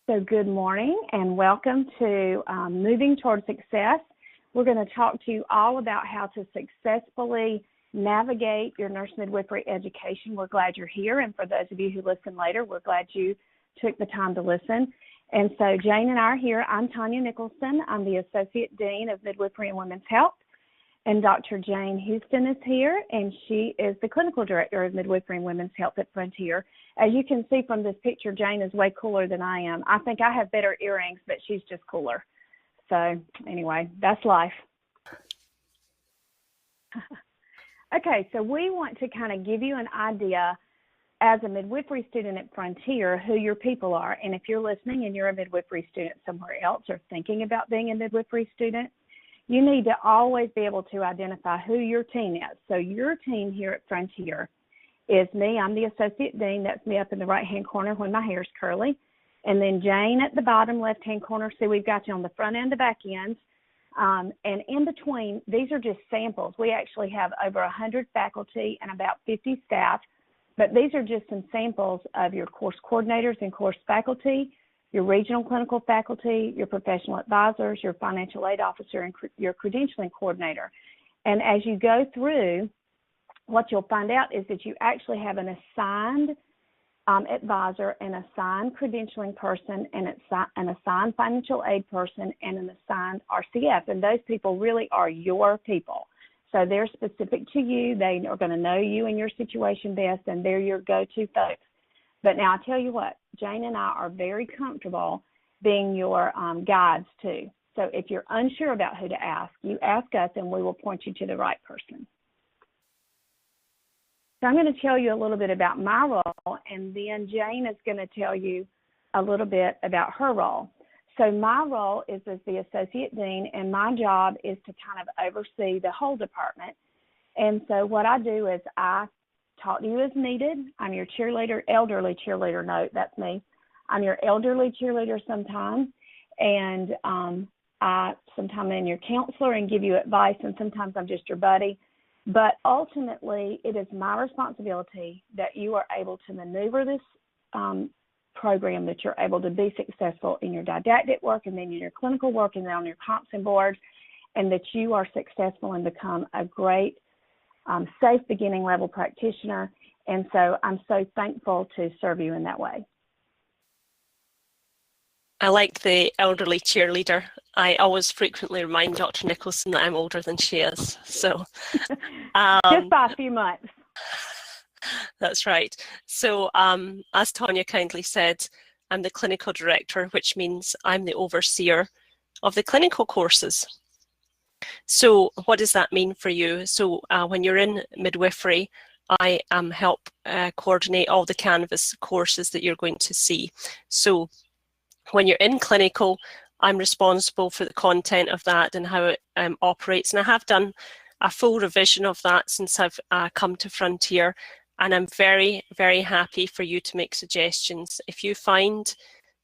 So good morning and welcome to Moving Toward Success. We're going to talk to you all about how to successfully navigate your nurse midwifery education. We're glad you're here, and for those of you who listen later, we're glad you took the time to listen. And so Jane and I are here. I'm Tonya Nicholson. I'm the Associate Dean of Midwifery and Women's Health. And Dr. Jane Houston is here, and she is the Clinical Director of Midwifery and Women's Health at Frontier. As you can see from this picture, Jane is way cooler than I am. I think I have better earrings, but she's just cooler. So anyway, that's life. Okay, so we want to kind of give you an idea as a midwifery student at Frontier who your people are. And if you're listening and you're a midwifery student somewhere else or thinking about being a midwifery student, you need to always be able to identify who your team is. So your team here at Frontier is me. I'm the Associate Dean. That's me up in the right-hand corner when my hair's curly. And then Jane at the bottom left-hand corner. See, we've got you on the front end, the back ends. And in between, these are just samples. We actually have over 100 faculty and about 50 staff. But these are just some samples of your course coordinators and course faculty, your regional clinical faculty, your professional advisors, your financial aid officer, and your credentialing coordinator. And as you go through, what you'll find out is that you actually have an assigned advisor, an assigned credentialing person, and an assigned financial aid person, and an assigned RCF. And those people really are your people. So they're specific to you. They are going to know you and your situation best, and they're your go-to folks. But now I tell you what, Jane and I are very comfortable being your guides too. So if you're unsure about who to ask, you ask us and we will point you to the right person. So I'm going to tell you a little bit about my role, and then Jane is going to tell you a little bit about her role. So my role is as the Associate Dean, and my job is to kind of oversee the whole department. And so what I do is I talk to you as needed. I'm your cheerleader, elderly cheerleader. Note, that's me. I'm your elderly cheerleader sometimes, and I sometimes am your counselor and give you advice, and sometimes I'm just your buddy. But ultimately, it is my responsibility that you are able to maneuver this program, that you're able to be successful in your didactic work and then in your clinical work and then on your comps and boards, and that you are successful and become a great safe beginning level practitioner. And so I'm so thankful to serve you in that way. I like the elderly cheerleader. I always frequently remind Dr. Nicholson that I'm older than she is. So just by a few months. That's right. So as Tonya kindly said, I'm the clinical director, which means I'm the overseer of the clinical courses. So what does that mean for you? So when you're in midwifery, I help coordinate all the Canvas courses that you're going to see. So when you're in clinical, I'm responsible for the content of that and how it operates. And I have done a full revision of that since I've come to Frontier. And I'm very, very happy for you to make suggestions. If you find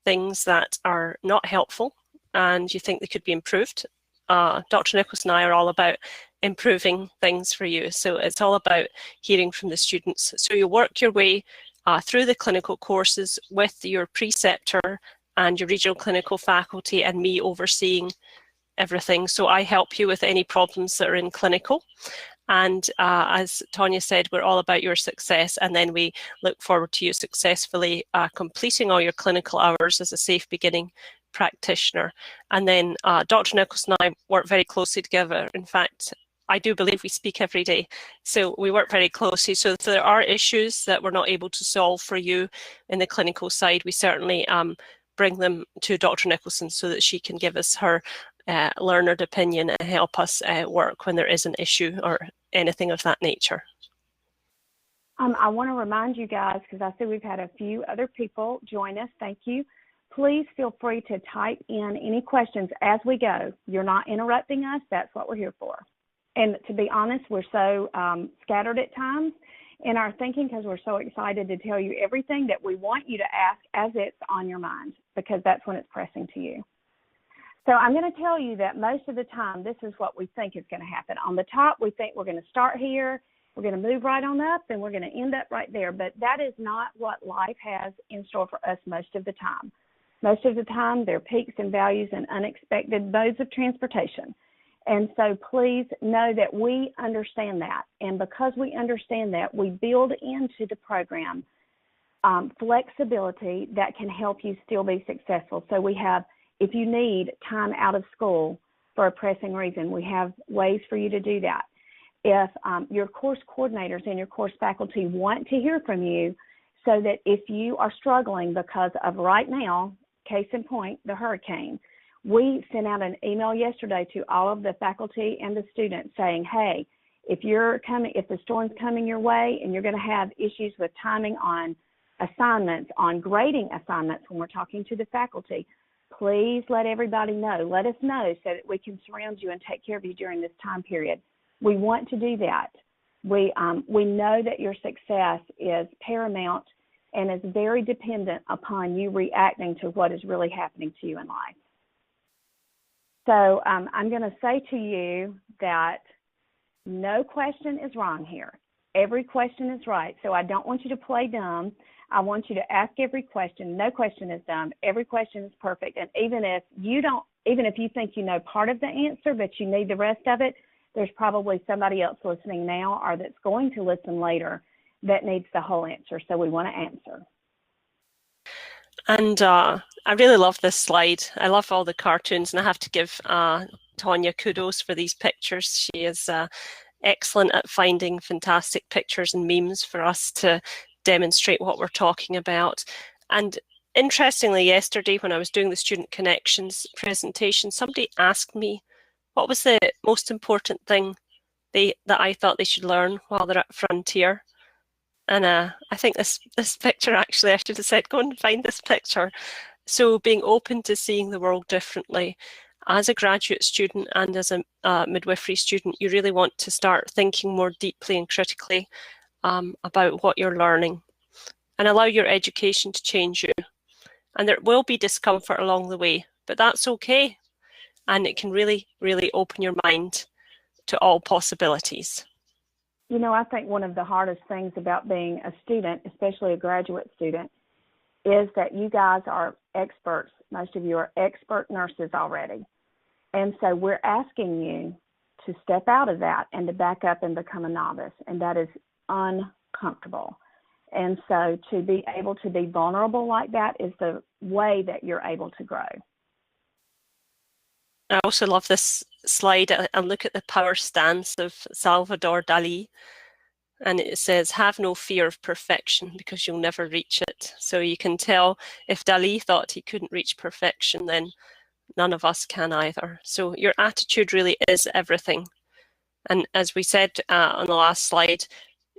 things that are not helpful and you think they could be improved, Dr. Nicholson and I are all about improving things for you. So it's all about hearing from the students. So you work your way through the clinical courses with your preceptor and your regional clinical faculty and me overseeing everything. So I help you with any problems that are in clinical. And as Tonya said, we're all about your success, and then we look forward to you successfully completing all your clinical hours as a safe beginning practitioner. And then Dr. Nicholson and I work very closely together. In fact, I do believe we speak every day. So we work very closely. So if there are issues that we're not able to solve for you in the clinical side, we certainly bring them to Dr. Nicholson so that she can give us her learned opinion and help us work when there is an issue or anything of that nature. I want to remind you guys, because I see we've had a few other people join us. Thank you. Please feel free to type in any questions as we go. You're not interrupting us. That's what we're here for. And to be honest, we're so scattered at times in our thinking because we're so excited to tell you everything that we want you to ask as it's on your mind, because that's when it's pressing to you. So I'm going to tell you that most of the time, this is what we think is going to happen. On the top, we think we're going to start here, we're going to move right on up, and we're going to end up right there. But that is not what life has in store for us most of the time. Most of the time, there are peaks and values and unexpected modes of transportation. And so please know that we understand that. And because we understand that, we build into the program flexibility that can help you still be successful. So we have, if you need time out of school for a pressing reason, we have ways for you to do that. If your course coordinators and your course faculty want to hear from you, so that if you are struggling because of right now, case in point, the hurricane, we sent out an email yesterday to all of the faculty and the students saying, hey, if the storm's coming your way and you're going to have issues with timing on assignments, on grading assignments when we're talking to the faculty, please let everybody know. Let us know so that we can surround you and take care of you during this time period. We want to do that. We know that your success is paramount and is very dependent upon you reacting to what is really happening to you in life. So I'm going to say to you that no question is wrong here. Every question is right. So I don't want you to play dumb. I want you to ask every question. No question is dumb. Every question is perfect. And even if you think you know part of the answer, but you need the rest of it, there's probably somebody else listening now or that's going to listen later that needs the whole answer. So we want to answer. And I really love this slide. I love all the cartoons, and I have to give Tonya kudos for these pictures. She is excellent at finding fantastic pictures and memes for us to demonstrate what we're talking about. And interestingly, yesterday when I was doing the Student Connections presentation, somebody asked me what was the most important thing that I thought they should learn while they're at Frontier. And I think this picture, actually, I should have said, go and find this picture. So being open to seeing the world differently. As a graduate student and as a midwifery student, you really want to start thinking more deeply and critically about what you're learning and allow your education to change you. And there will be discomfort along the way, but that's okay. And it can really, really open your mind to all possibilities. You know, I think one of the hardest things about being a student, especially a graduate student, is that you guys are experts. Most of you are expert nurses already. And so we're asking you to step out of that and to back up and become a novice. And that is uncomfortable. And so to be able to be vulnerable like that is the way that you're able to grow. I also love this slide and look at the power stance of Salvador Dali. And it says, have no fear of perfection because you'll never reach it. So you can tell if Dali thought he couldn't reach perfection, then none of us can either. So your attitude really is everything. And as we said on the last slide,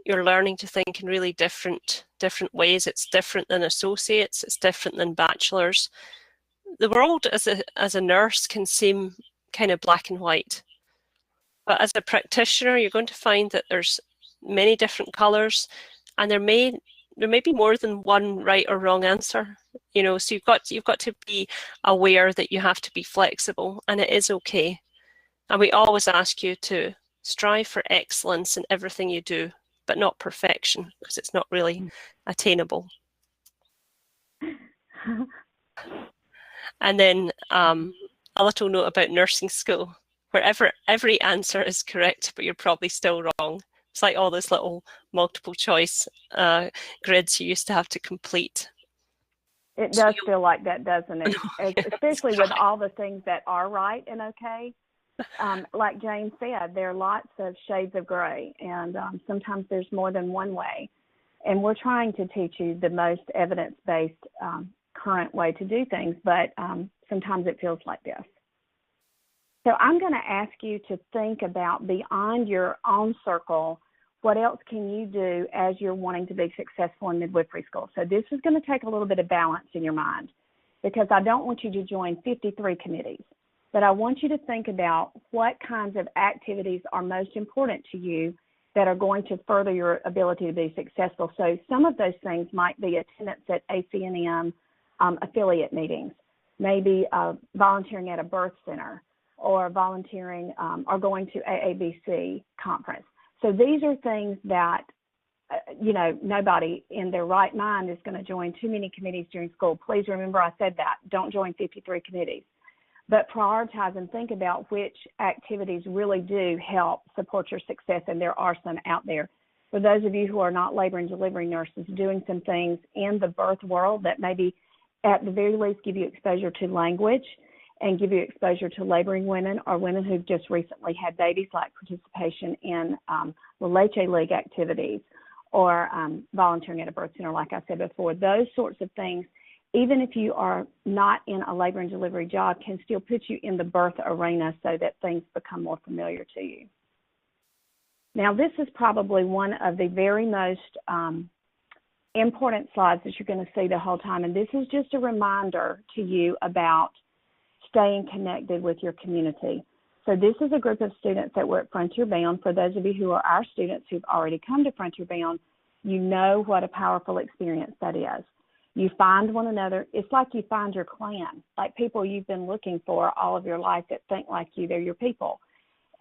you're learning to think in really different ways. It's different than associates. It's different than bachelors. The world as a nurse can seem kind of black and white. But as a practitioner, you're going to find that there's many different colors, and there may be more than one right or wrong answer. You know, so you've got to be aware that you have to be flexible, and it is okay. And we always ask you to strive for excellence in everything you do, but not perfection, because it's not really attainable. And then a little note about nursing school, wherever every answer is correct, but you're probably still wrong. It's like all those little multiple choice grids you used to have to complete. It does feel like that, doesn't it? Especially with all the things that are right and okay. Like Jane said, there are lots of shades of gray, and sometimes there's more than one way. And we're trying to teach you the most evidence-based current way to do things, but sometimes it feels like this. So I'm going to ask you to think about beyond your own circle, what else can you do as you're wanting to be successful in midwifery school? So this is going to take a little bit of balance in your mind, because I don't want you to join 53 committees, but I want you to think about what kinds of activities are most important to you that are going to further your ability to be successful. So some of those things might be attendance at ACNM affiliate meetings, maybe volunteering at a birth center, or volunteering or going to AABC conference. So these are things that nobody in their right mind is going to join too many committees during school. Please remember I said that. Don't join 53 committees. But prioritize and think about which activities really do help support your success, and there are some out there. For those of you who are not labor and delivery nurses, doing some things in the birth world that maybe at the very least give you exposure to language and give you exposure to laboring women or women who've just recently had babies, like participation in La Leche League activities or volunteering at a birth center, like I said before. Those sorts of things, even if you are not in a labor and delivery job, can still put you in the birth arena so that things become more familiar to you. Now, this is probably one of the very most important slides that you're going to see the whole time, and this is just a reminder to you about staying connected with your community. So this is a group of students that were at Frontier Bound. For those of you who are our students who've already come to Frontier Bound, you know what a powerful experience that is. You find one another. It's like you find your clan, like people you've been looking for all of your life that think like you. They're your people,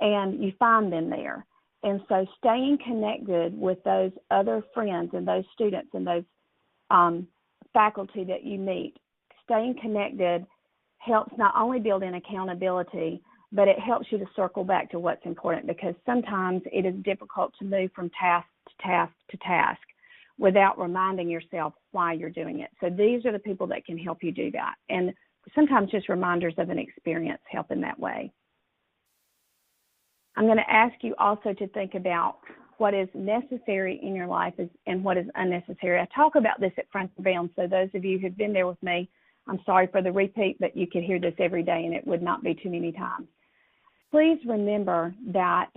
and you find them there. And so staying connected with those other friends and those students and those faculty that you meet, staying connected helps not only build in accountability, but it helps you to circle back to what's important, because sometimes it is difficult to move from task to task to task without reminding yourself why you're doing it. So these are the people that can help you do that. And sometimes just reminders of an experience help in that way. I'm going to ask you also to think about what is necessary in your life and what is unnecessary. I talk about this at Frontier Bound, so those of you who've been there with me, I'm sorry for the repeat, but you could hear this every day and it would not be too many times. Please remember that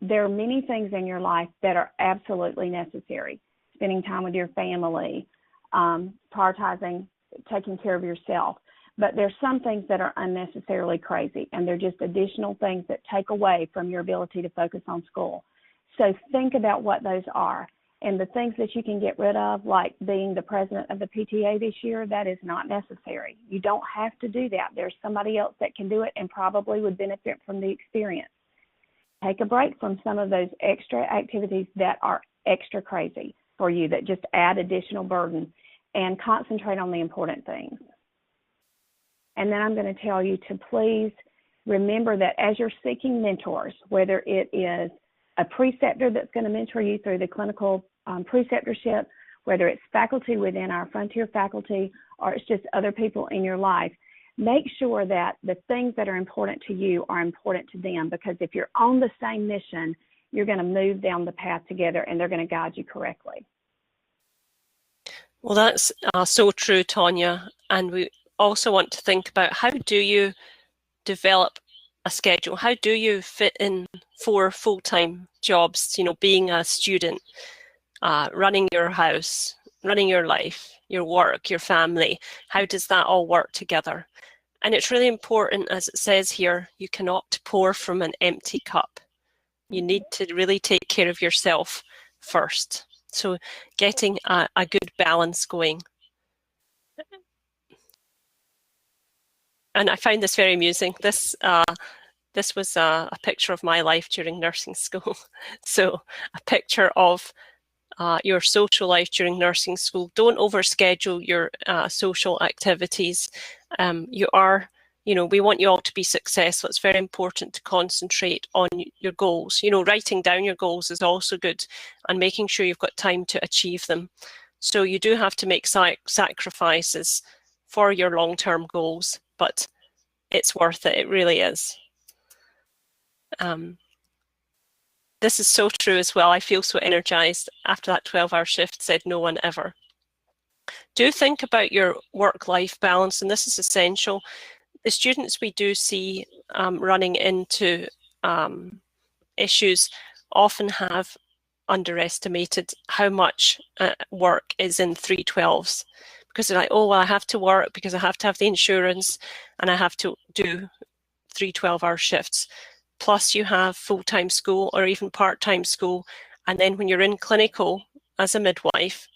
there are many things in your life that are absolutely necessary. Spending time with your family, prioritizing, taking care of yourself. But there's some things that are unnecessarily crazy, and they're just additional things that take away from your ability to focus on school. So think about what those are. And the things that you can get rid of, like being the president of the PTA this year, that is not necessary. You don't have to do that. There's somebody else that can do it and probably would benefit from the experience. Take a break from some of those extra activities that are extra crazy for you, that just add additional burden, and concentrate on the important things. And then I'm going to tell you to please remember that as you're seeking mentors, whether it is a preceptor that's going to mentor you through the clinical preceptorship, whether it's faculty within our Frontier faculty, or it's just other people in your life, make sure that the things that are important to you are important to them, because if you're on the same mission, you're going to move down the path together and they're going to guide you correctly. Well, that's so true, Tonya. And we also want to think about, how do you develop a schedule? How do you fit in 4 full-time jobs, being a student, running your house, running your life, your work, your family? How does that all work together? And it's really important, as it says here, you cannot pour from an empty cup. You need to really take care of yourself first. So getting a good balance going. And I found this very amusing. This was a picture of my life during nursing school. So a picture of your social life during nursing school. Don't overschedule your social activities. We want you all to be successful. It's very important to concentrate on your goals. Writing down your goals is also good, and making sure you've got time to achieve them. So you do have to make sacrifices for your long-term goals, but it's worth it. It really is. This is so true as well. I feel so energized after that 12-hour shift, said no one ever. Do think about your work-life balance, and this is essential. The students we do see running into issues often have underestimated how much work is in 312s, because they're like, oh, well, I have to work because I have to have the insurance and I have to do 3 12-hour shifts. Plus you have full-time school or even part-time school. And then when you're in clinical as a midwife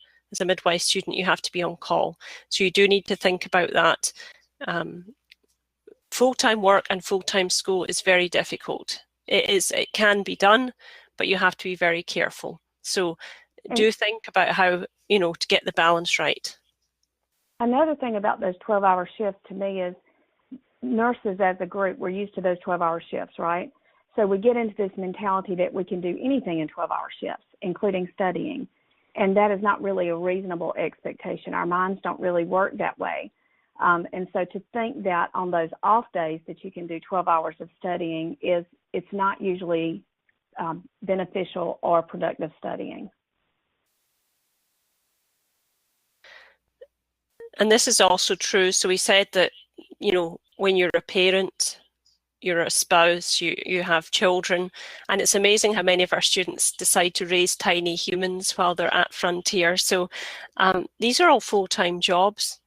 student, you have to be on call. So you do need to think about that. Full-time work and full-time school is very difficult. It can be done, but you have to be very careful. So do think about how, to get the balance right. Another thing about those 12-hour shifts to me is nurses as a group, we're used to those 12-hour shifts, right? So we get into this mentality that we can do anything in 12-hour shifts, including studying. And that is not really a reasonable expectation. Our minds don't really work that way. And so to think that on those off days that you can do 12 hours of studying it's not usually beneficial or productive studying. And this is also true. So we said that, when you're a parent, you're a spouse, you have children, and it's amazing how many of our students decide to raise tiny humans while they're at Frontier. So these are all full-time jobs,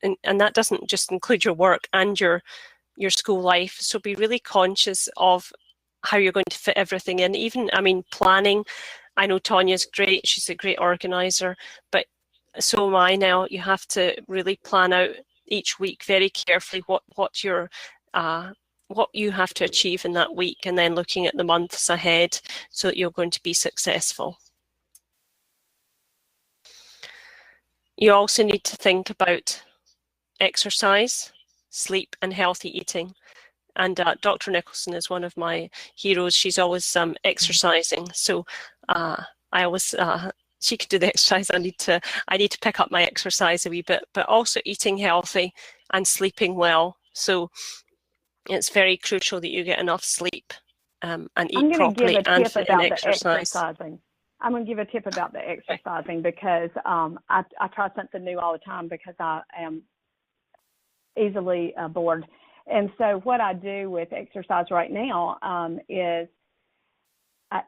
and that doesn't just include your work and your school life. So be really conscious of how you're going to fit everything in. Even, planning. I know Tonya's great, she's a great organizer, but so am I now. You have to really plan out each week very carefully what you have to achieve in that week, and then looking at the months ahead so that you're going to be successful. You also need to think about exercise, sleep, and healthy eating. And Dr. Nicholson is one of my heroes. She's always exercising. So I always, she can do the exercise. I need to pick up my exercise a wee bit, but also eating healthy and sleeping well. So it's very crucial that you get enough sleep and eat properly and fit in exercise. I'm going to give a tip about the exercising because I try something new all the time because I am easily bored. And so what I do with exercise right now is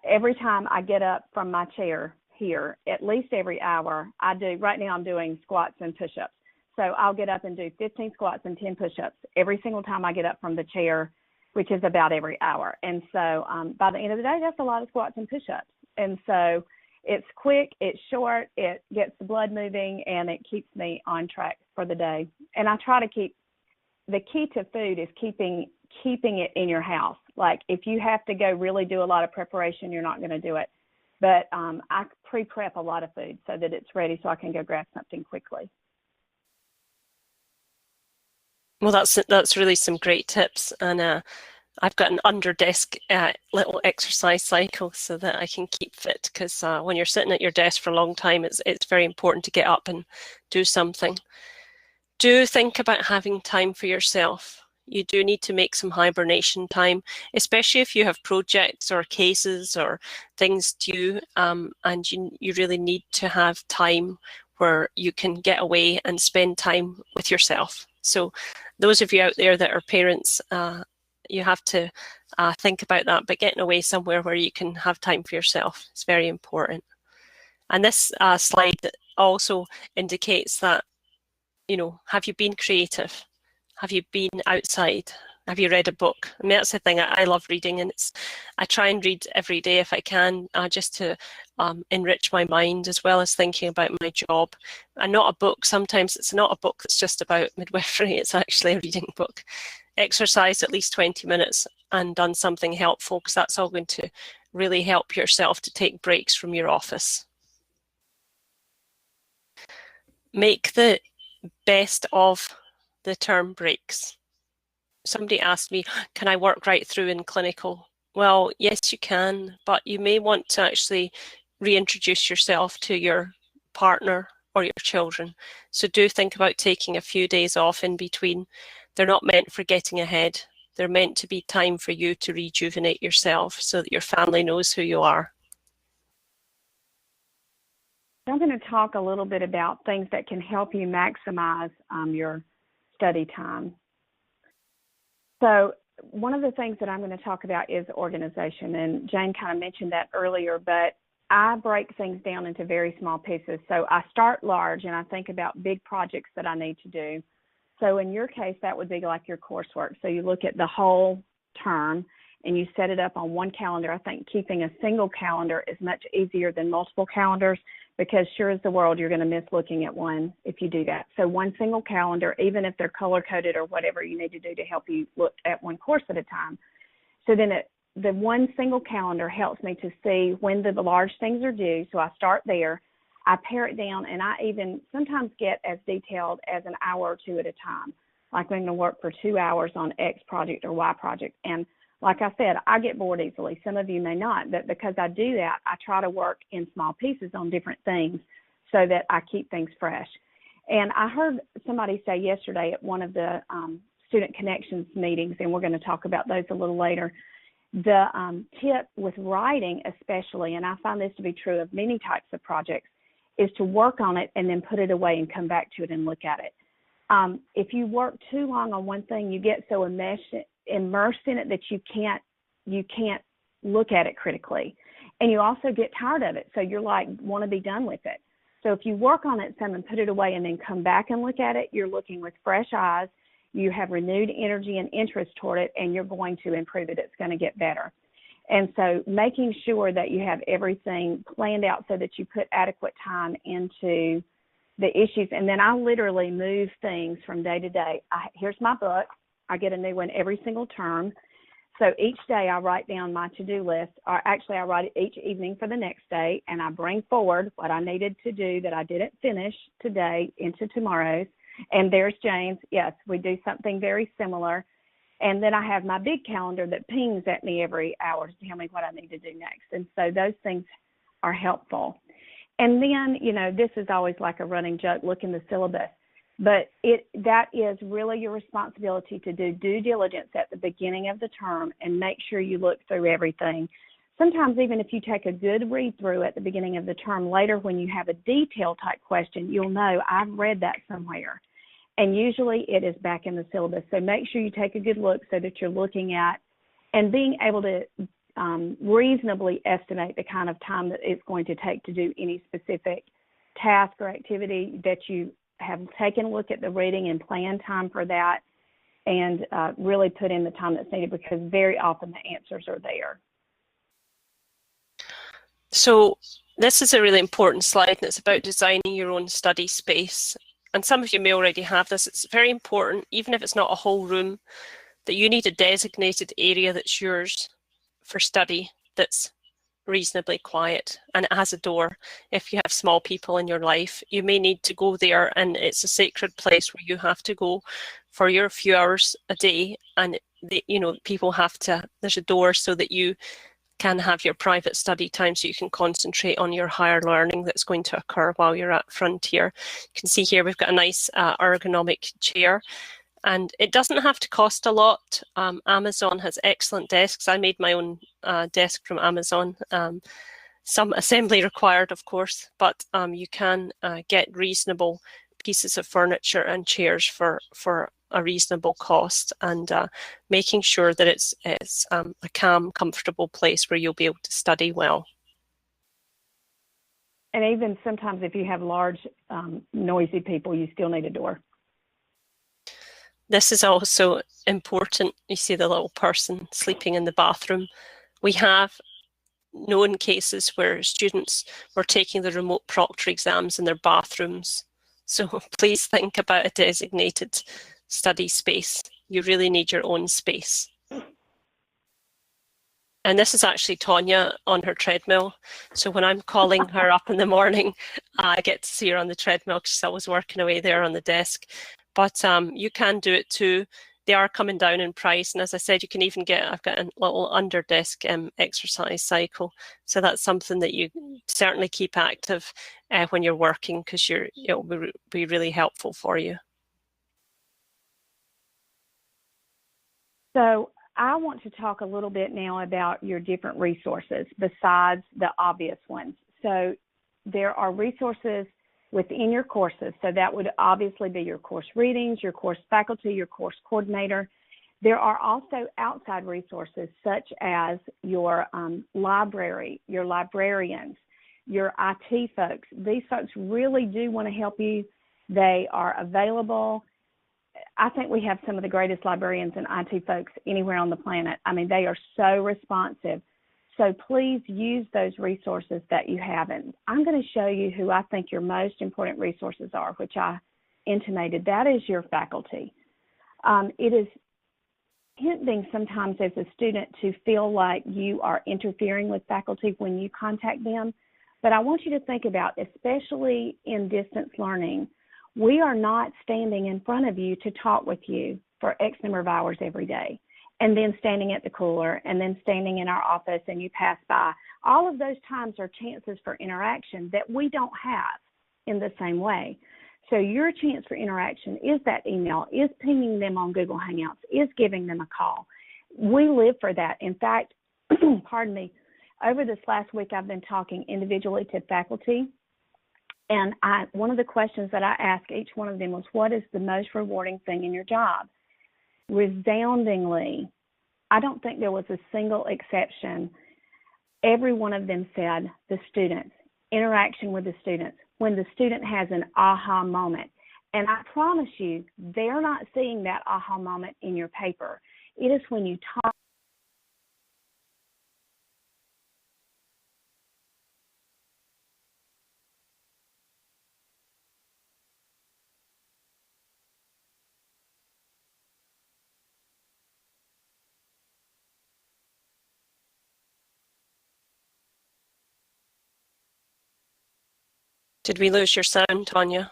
every time I get up from my chair here, at least every hour, right now I'm doing squats and push-ups. So I'll get up and do 15 squats and 10 push-ups every single time I get up from the chair, which is about every hour. And so by the end of the day, that's a lot of squats and push-ups. And so it's quick, it's short, it gets the blood moving, and it keeps me on track for the day. And I try to the key to food is keeping it in your house. Like if you have to go really do a lot of preparation, you're not going to do it. But I pre-prep a lot of food so that it's ready so I can go grab something quickly. Well, that's really some great tips, and I've got an under desk little exercise cycle so that I can keep fit, because when you're sitting at your desk for a long time, it's very important to get up and do something. Do think about having time for yourself. You do need to make some hibernation time, especially if you have projects or cases or things due, and you really need to have time where you can get away and spend time with yourself. So those of you out there that are parents, you have to think about that, but getting away somewhere where you can have time for yourself is very important. And this slide also indicates that, have you been creative? Have you been outside? Have you read a book? I mean, that's the thing. I love reading, and I try and read every day if I can, just to enrich my mind as well as thinking about my job. And not a book. Sometimes it's not a book that's just about midwifery. It's actually a reading book. Exercise at least 20 minutes and done something helpful, because that's all going to really help yourself to take breaks from your office. Make the best of the term breaks. Somebody asked me, can I work right through in clinical? Well, yes, you can, but you may want to actually reintroduce yourself to your partner or your children. So do think about taking a few days off in between. They're not meant for getting ahead. They're meant to be time for you to rejuvenate yourself so that your family knows who you are. I'm going to talk a little bit about things that can help you maximize your study time. So one of the things that I'm going to talk about is organization, and Jane kind of mentioned that earlier, but I break things down into very small pieces. So I start large and I think about big projects that I need to do. So in your case, that would be like your coursework. So you look at the whole term and you set it up on one calendar. I think keeping a single calendar is much easier than multiple calendars, because sure as the world, you're going to miss looking at one if you do that. So one single calendar, even if they're color-coded or whatever you need to do to help you look at one course at a time. So then the one single calendar helps me to see when the large things are due, so I start there. I pare it down, and I even sometimes get as detailed as an hour or two at a time. Like I'm going to work for 2 hours on X project or Y project. And like I said, I get bored easily. Some of you may not, but because I do that, I try to work in small pieces on different things so that I keep things fresh. And I heard somebody say yesterday at one of the Student Connections meetings, and we're going to talk about those a little later, the tip with writing especially, and I find this to be true of many types of projects, is to work on it and then put it away and come back to it and look at it. If you work too long on one thing, you get so immersed in it that you can't look at it critically. And you also get tired of it, so you're like, want to be done with it. So if you work on it some and put it away and then come back and look at it, you're looking with fresh eyes, you have renewed energy and interest toward it, and you're going to improve it. It's going to get better. And so making sure that you have everything planned out so that you put adequate time into the issues. And then I literally move things from day to day. Here's my book. I get a new one every single term. So each day I write down my to-do list, or actually I write it each evening for the next day, and I bring forward what I needed to do that I didn't finish today into tomorrow's. And there's James. Yes, we do something very similar. And then I have my big calendar that pings at me every hour to tell me what I need to do next. And so those things are helpful. And then, you know, this is always like a running joke, look in the syllabus. But that is really your responsibility to do due diligence at the beginning of the term and make sure you look through everything. Sometimes even if you take a good read through at the beginning of the term, later when you have a detail type question, you'll know I've read that somewhere. And usually it is back in the syllabus. So make sure you take a good look so that you're looking at and being able to reasonably estimate the kind of time that it's going to take to do any specific task or activity, that you have taken a look at the reading and planned time for that, and really put in the time that's needed, because very often the answers are there. So this is a really important slide, and it's about designing your own study space. And some of you may already have this. It's very important, even if it's not a whole room, that you need a designated area that's yours for study that's reasonably quiet, and it has a door. If you have small people in your life, you may need to go there, and it's a sacred place where you have to go for your few hours a day, and people have to, there's a door so that you can have your private study time, so you can concentrate on your higher learning that's going to occur while you're at Frontier. You can see here we've got a nice ergonomic chair, and it doesn't have to cost a lot. Amazon has excellent desks. I made my own desk from Amazon. Some assembly required, of course, but you can get reasonable pieces of furniture and chairs for a reasonable cost, and making sure that it's a calm, comfortable place where you'll be able to study well. And even sometimes if you have large, noisy people, you still need a door. This is also important. You see the little person sleeping in the bathroom. We have known cases where students were taking the remote proctor exams in their bathrooms. So please think about a designated study space. You really need your own space. And this is actually Tonya on her treadmill. So when I'm calling her up in the morning, I get to see her on the treadmill because she's always working away there on the desk. But you can do it too. They are coming down in price. And as I said, you can even I've got a little under desk exercise cycle. So that's something that you certainly keep active when you're working, because it'll be really helpful for you. So I want to talk a little bit now about your different resources besides the obvious ones. So there are resources within your courses. So that would obviously be your course readings, your course faculty, your course coordinator. There are also outside resources such as your library, your librarians, your IT folks. These folks really do want to help you. They are available. I think we have some of the greatest librarians and IT folks anywhere on the planet. I mean, they are so responsive. So please use those resources that you have. And I'm going to show you who I think your most important resources are, which I intimated. That is your faculty. It is tempting sometimes as a student to feel like you are interfering with faculty when you contact them. But I want you to think about, especially in distance learning, we are not standing in front of you to talk with you for X number of hours every day, and then standing at the cooler, and then standing in our office and you pass by. All of those times are chances for interaction that we don't have in the same way. So your chance for interaction is that email, is pinging them on Google Hangouts, is giving them a call. We live for that. In fact, pardon me, over this last week I've been talking individually to faculty, and one of the questions that I asked each one of them was, what is the most rewarding thing in your job? Resoundingly, I don't think there was a single exception. Every one of them said the students, interaction with the students, when the student has an aha moment. And I promise you, they're not seeing that aha moment in your paper. It is when you talk. Did we lose your sound, Tonya?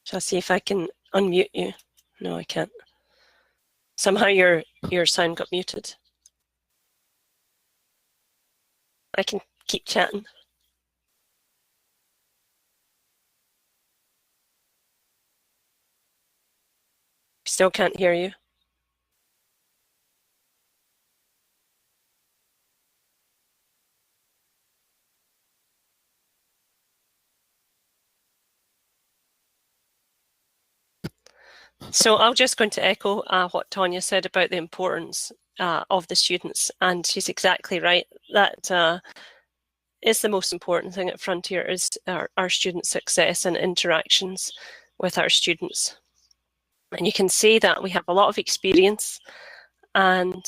Shall I see if I can unmute you? No, I can't. Somehow your sound got muted. I can keep chatting. Still can't hear you. So I'm just going to echo what Tonya said about the importance of the students, and she's exactly right. That is the most important thing at Frontier, is our student success and interactions with our students. And you can see that we have a lot of experience, and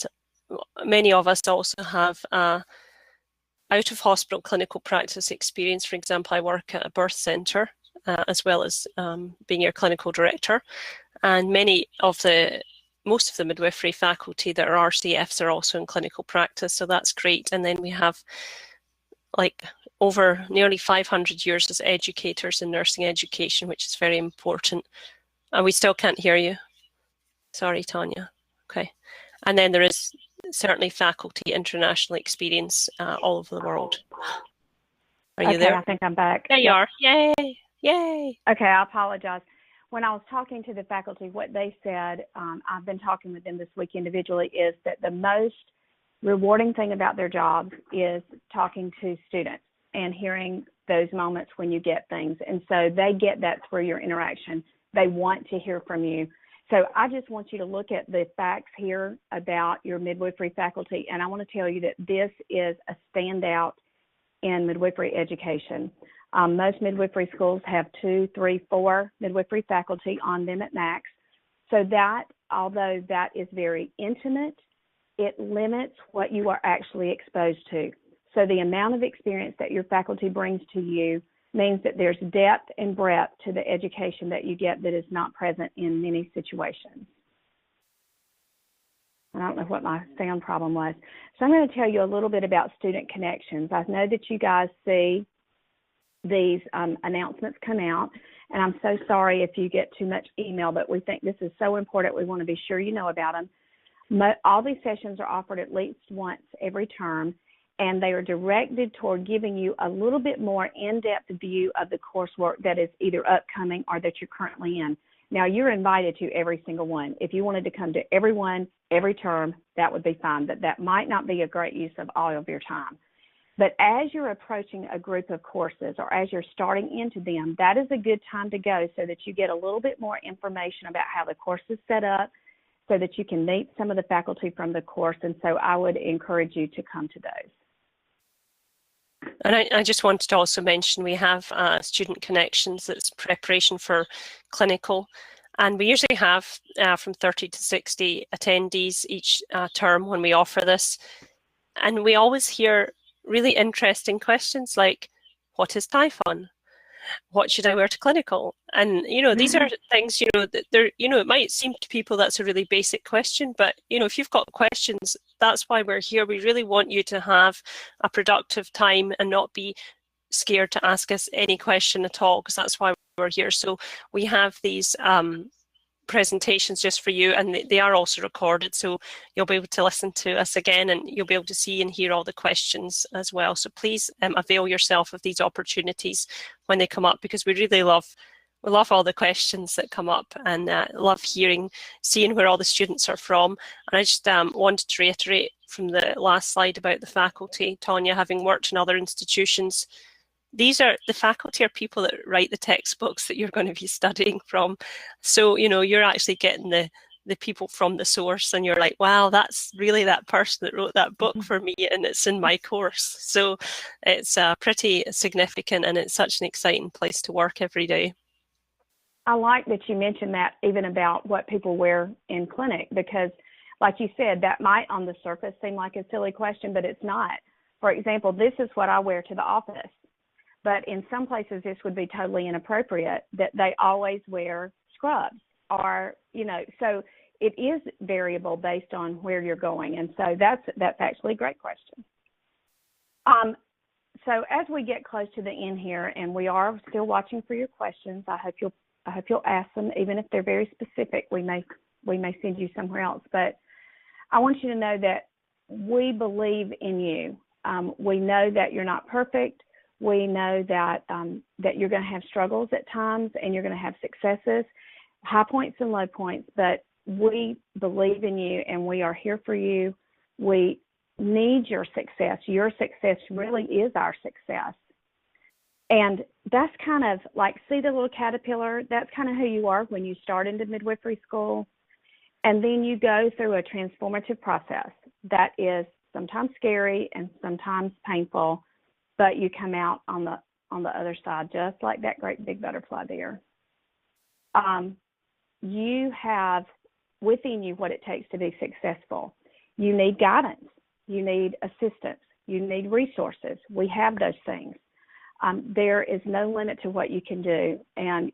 many of us also have out-of-hospital clinical practice experience. For example, I work at a birth centre as well as being your clinical director. And most of the midwifery faculty that are RCFs are also in clinical practice, so that's great. And then we have like over nearly 500 years as educators in nursing education, which is very important. And we still can't hear you. Sorry, Tonya. Okay. And then there is certainly faculty international experience all over the world. Are you there? I think I'm back. There you are. Yay. Yay. Okay, I apologize. When I was talking to the faculty, what they said, I've been talking with them this week individually, is that the most rewarding thing about their jobs is talking to students and hearing those moments when you get things. And so they get that through your interaction. They want to hear from you. So I just want you to look at the facts here about your midwifery faculty, and I want to tell you that this is a standout in midwifery education. Most midwifery schools have 2, 3, 4 midwifery faculty on them at max. So that, although that is very intimate, it limits what you are actually exposed to. So the amount of experience that your faculty brings to you means that there's depth and breadth to the education that you get that is not present in many situations. I don't know what my sound problem was. So I'm going to tell you a little bit about student connections. I know that you guys see these announcements come out, and I'm so sorry if you get too much email, but we think this is so important. We want to be sure you know about them. All these sessions are offered at least once every term, and they are directed toward giving you a little bit more in-depth view of the coursework that is either upcoming or that you're currently in. Now, you're invited to every single one. If you wanted to come to every one, every term, that would be fine, but that might not be a great use of all of your time. But as you're approaching a group of courses or as you're starting into them, that is a good time to go so that you get a little bit more information about how the course is set up so that you can meet some of the faculty from the course. And so I would encourage you to come to those. And I just wanted to also mention we have student connections that's preparation for clinical. And we usually have from 30 to 60 attendees each term when we offer this. And we always hear really interesting questions like, what is Typhon? what should I wear to clinical? And, these are things, that they're, it might seem to people that's a really basic question, but, if you've got questions, that's why we're here. We really want you to have a productive time and not be scared to ask us any question at all, because that's why we're here. So we have these presentations just for you, and they are also recorded, so you'll be able to listen to us again, and you'll be able to see and hear all the questions as well. So please avail yourself of these opportunities when they come up, because we love all the questions that come up, and love seeing where all the students are from. And I just wanted to reiterate from the last slide about the faculty, Tonya, having worked in other institutions, the faculty are people that write the textbooks that you're going to be studying from. So, you're actually getting the people from the source, and you're like, wow, that's really that person that wrote that book for me, and it's in my course. So it's pretty significant, and it's such an exciting place to work every day. I like that you mentioned that, even about what people wear in clinic, because like you said, that might on the surface seem like a silly question, but it's not. For example, this is what I wear to the office. But in some places, this would be totally inappropriate, that they always wear scrubs, or, so it is variable based on where you're going. And so that's actually a great question. So as we get close to the end here, and we are still watching for your questions, I hope you'll ask them, even if they're very specific. We may send you somewhere else. But I want you to know that we believe in you. We know that you're not perfect. We know that that you're going to have struggles at times, and you're going to have successes, high points and low points, but we believe in you, and we are here for you. We need your success. Your success really is our success. And that's kind of like, see the little caterpillar? That's kind of who you are when you start into midwifery school. And then you go through a transformative process that is sometimes scary and sometimes painful, but you come out on the other side, just like that great big butterfly there. You have within you what it takes to be successful. You need guidance. You need assistance. You need resources. We have those things. There is no limit to what you can do. And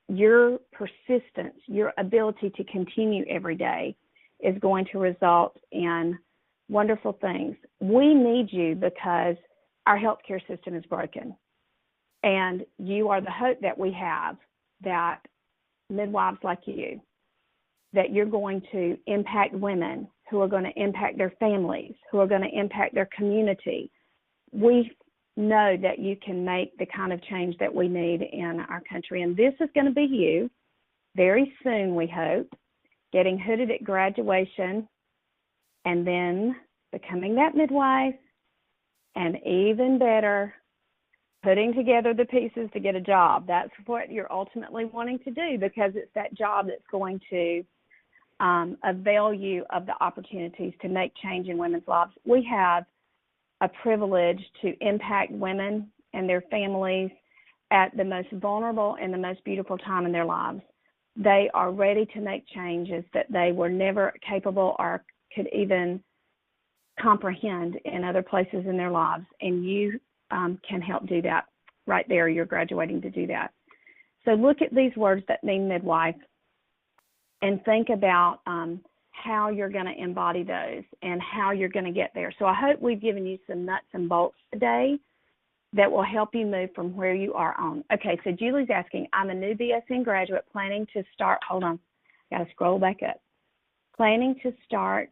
your persistence, your ability to continue every day is going to result in wonderful things. We need you because our healthcare system is broken. And you are the hope that we have, that midwives like you, that you're going to impact women who are going to impact their families, who are going to impact their community. We know that you can make the kind of change that we need in our country. And this is going to be you very soon, we hope, getting hooded at graduation, and then becoming that midwife, and even better, putting together the pieces to get a job. That's what you're ultimately wanting to do, because it's that job that's going to avail you of the opportunities to make change in women's lives. We have a privilege to impact women and their families at the most vulnerable and the most beautiful time in their lives. They are ready to make changes that they were never capable or could even comprehend in other places in their lives, and you can help do that right there. You're graduating to do that. So look at these words that mean midwife and think about how you're going to embody those and how you're going to get there. So I hope we've given you some nuts and bolts today that will help you move from where you are on. Okay, so Julie's asking, I'm a new BSN graduate planning to start, hold on, got to scroll back up. Planning to start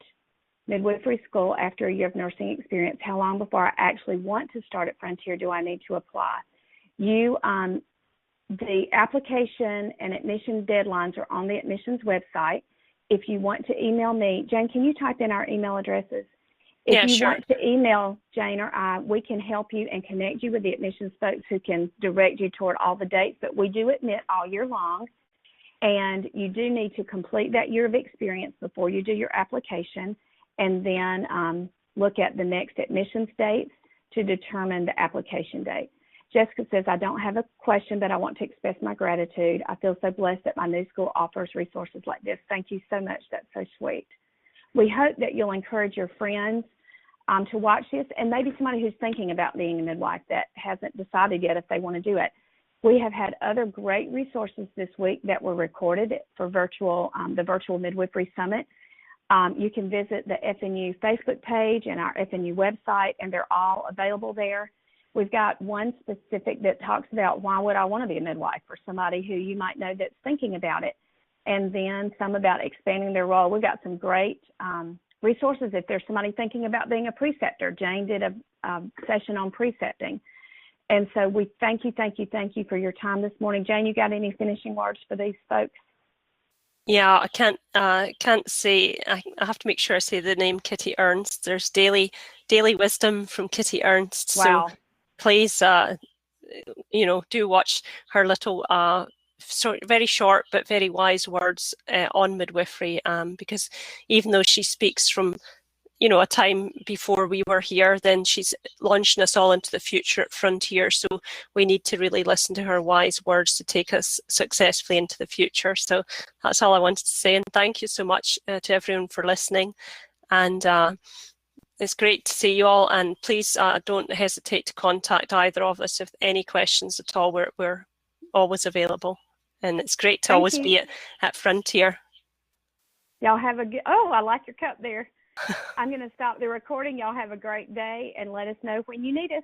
midwifery school after a year of nursing experience. How long before I actually want to start at Frontier do I need to apply? The application and admission deadlines are on the admissions website. If you want to email me, Jane, can you type in our email addresses? If you want to email Jane or I, we can help you and connect you with the admissions folks who can direct you toward all the dates. But we do admit all year long, and you do need to complete that year of experience before you do your application, and then look at the next admissions dates to determine the application date. Jessica says, I don't have a question, but I want to express my gratitude. I feel so blessed that my new school offers resources like this. Thank you so much. That's so sweet. We hope that you'll encourage your friends to watch this, and maybe somebody who's thinking about being a midwife that hasn't decided yet if they want to do it. We have had other great resources this week that were recorded for the Virtual Midwifery Summit. You can visit the FNU Facebook page and our FNU website, and they're all available there. We've got one specific that talks about why would I want to be a midwife, for somebody who you might know that's thinking about it, and then some about expanding their role. We've got some great resources if there's somebody thinking about being a preceptor. Jane did a session on precepting. And so we thank you for your time this morning. Jane, you got any finishing words for these folks? Yeah, I can't say. I have to make sure I say the name Kitty Ernst. There's daily wisdom from Kitty Ernst. Wow. So please, do watch her little, very short but very wise words on midwifery. Because even though she speaks from a time before we were here, then she's launching us all into the future at Frontier. So we need to really listen to her wise words to take us successfully into the future. So that's all I wanted to say. And thank you so much to everyone for listening. And it's great to see you all. And please don't hesitate to contact either of us with any questions at all. We're always available. And it's great to always be at Frontier. Y'all have a good, I like your cup there. I'm going to stop the recording. Y'all have a great day, and let us know when you need us.